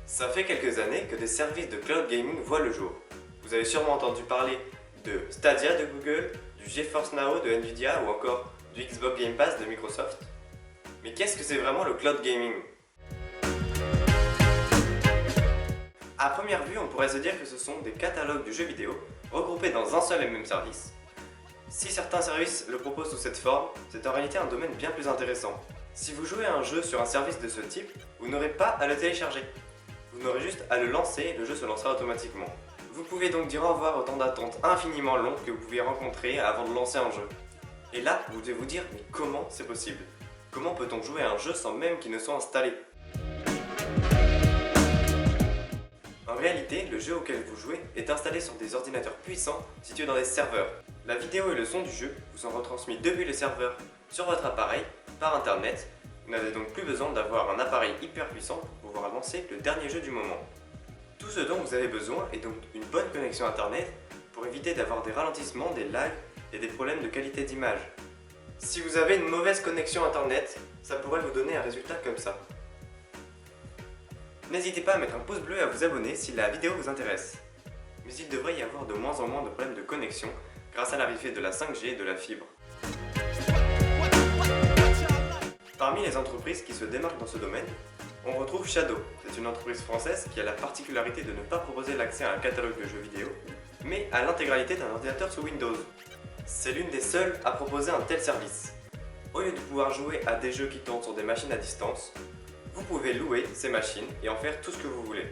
Ça fait quelques années que des services de cloud gaming voient le jour. Vous avez sûrement entendu parler de Stadia de Google, du GeForce Now de Nvidia ou encore du Xbox Game Pass de Microsoft. Mais qu'est-ce que c'est vraiment le cloud gaming? À première vue, on pourrait se dire que ce sont des catalogues de jeux vidéo regroupés dans un seul et même service. Si certains services le proposent sous cette forme, c'est en réalité un domaine bien plus intéressant. Si vous jouez à un jeu sur un service de ce type, vous n'aurez pas à le télécharger. Vous n'aurez juste à le lancer et le jeu se lancera automatiquement. Vous pouvez donc dire au revoir au temps d'attente infiniment long que vous pouvez rencontrer avant de lancer un jeu. Et là, vous devez vous dire, mais comment c'est possible? Comment peut-on jouer à un jeu sans même qu'il ne soit installé? En réalité, le jeu auquel vous jouez est installé sur des ordinateurs puissants situés dans des serveurs. La vidéo et le son du jeu vous sont retransmis depuis le serveur sur votre appareil par internet. Vous n'avez donc plus besoin d'avoir un appareil hyper puissant pour pouvoir lancer le dernier jeu du moment. Tout ce dont vous avez besoin est donc une bonne connexion internet pour éviter d'avoir des ralentissements, des lags et des problèmes de qualité d'image. Si vous avez une mauvaise connexion internet, ça pourrait vous donner un résultat comme ça. N'hésitez pas à mettre un pouce bleu et à vous abonner si la vidéo vous intéresse. Mais il devrait y avoir de moins en moins de problèmes de connexion grâce à l'arrivée de la 5G et de la fibre. Parmi les entreprises qui se démarquent dans ce domaine, on retrouve Shadow. C'est une entreprise française qui a la particularité de ne pas proposer l'accès à un catalogue de jeux vidéo, mais à l'intégralité d'un ordinateur sous Windows. C'est l'une des seules à proposer un tel service. Au lieu de pouvoir jouer à des jeux qui tournent sur des machines à distance, vous pouvez louer ces machines et en faire tout ce que vous voulez.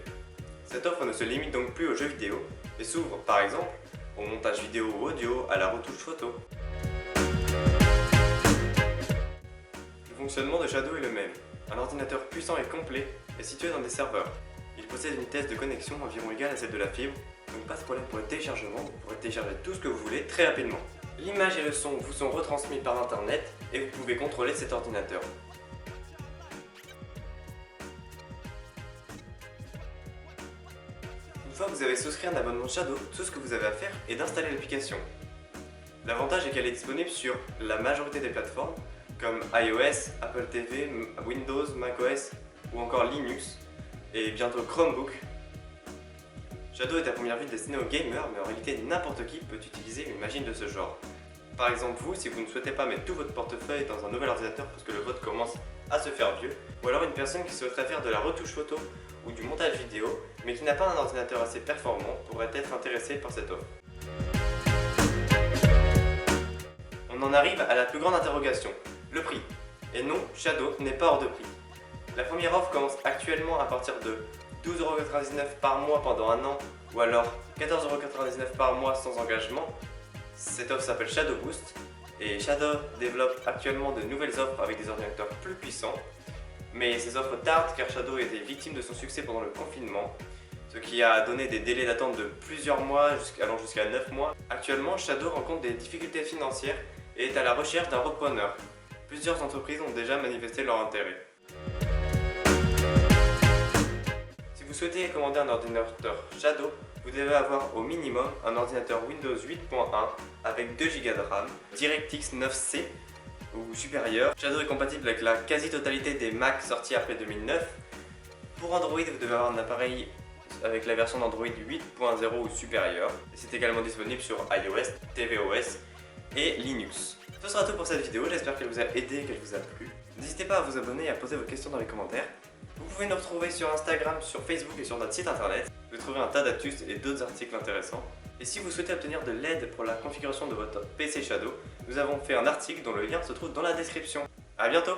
Cette offre ne se limite donc plus aux jeux vidéo et s'ouvre par exemple au montage vidéo ou audio, à la retouche photo. Le fonctionnement de Shadow est le même. Un ordinateur puissant et complet est situé dans des serveurs. Il possède une vitesse de connexion environ égale à celle de la fibre, donc pas de problème pour le téléchargement, vous pourrez télécharger tout ce que vous voulez très rapidement. L'image et le son vous sont retransmis par internet et vous pouvez contrôler cet ordinateur. Une fois que vous avez souscrit un abonnement Shadow, tout ce que vous avez à faire est d'installer l'application. L'avantage est qu'elle est disponible sur la majorité des plateformes, comme iOS, Apple TV, Windows, macOS ou encore Linux, et bientôt Chromebook. Shadow est à première vue destiné aux gamers, mais en réalité n'importe qui peut utiliser une machine de ce genre. Par exemple vous, si vous ne souhaitez pas mettre tout votre portefeuille dans un nouvel ordinateur parce que le vôtre commence à se faire vieux, ou alors une personne qui souhaiterait faire de la retouche photo ou du montage vidéo, mais qui n'a pas un ordinateur assez performant, pourrait être intéressée par cette offre. On en arrive à la plus grande interrogation, le prix. Et non, Shadow n'est pas hors de prix. La première offre commence actuellement à partir de 12,99€ par mois pendant un an, ou alors 14,99€ par mois sans engagement. Cette offre s'appelle Shadow Boost, et Shadow développe actuellement de nouvelles offres avec des ordinateurs plus puissants. Mais ces offres tardent car Shadow était victime de son succès pendant le confinement, ce qui a donné des délais d'attente de plusieurs mois, allant jusqu'à 9 mois. Actuellement, Shadow rencontre des difficultés financières et est à la recherche d'un repreneur. Plusieurs entreprises ont déjà manifesté leur intérêt. Si vous souhaitez commander un ordinateur Shadow, vous devez avoir au minimum un ordinateur Windows 8.1 avec 2 Go de RAM, DirectX 9C ou supérieur. Shadow est compatible avec la quasi-totalité des Mac sortis après 2009. Pour Android, vous devez avoir un appareil avec la version d'Android 8.0 ou supérieur. C'est également disponible sur iOS, tvOS et Linux. Ce sera tout pour cette vidéo, j'espère qu'elle vous a aidé et qu'elle vous a plu. N'hésitez pas à vous abonner et à poser vos questions dans les commentaires. Vous pouvez nous retrouver sur Instagram, sur Facebook et sur notre site internet. Vous trouverez un tas d'astuces et d'autres articles intéressants. Et si vous souhaitez obtenir de l'aide pour la configuration de votre PC Shadow, nous avons fait un article dont le lien se trouve dans la description. A bientôt!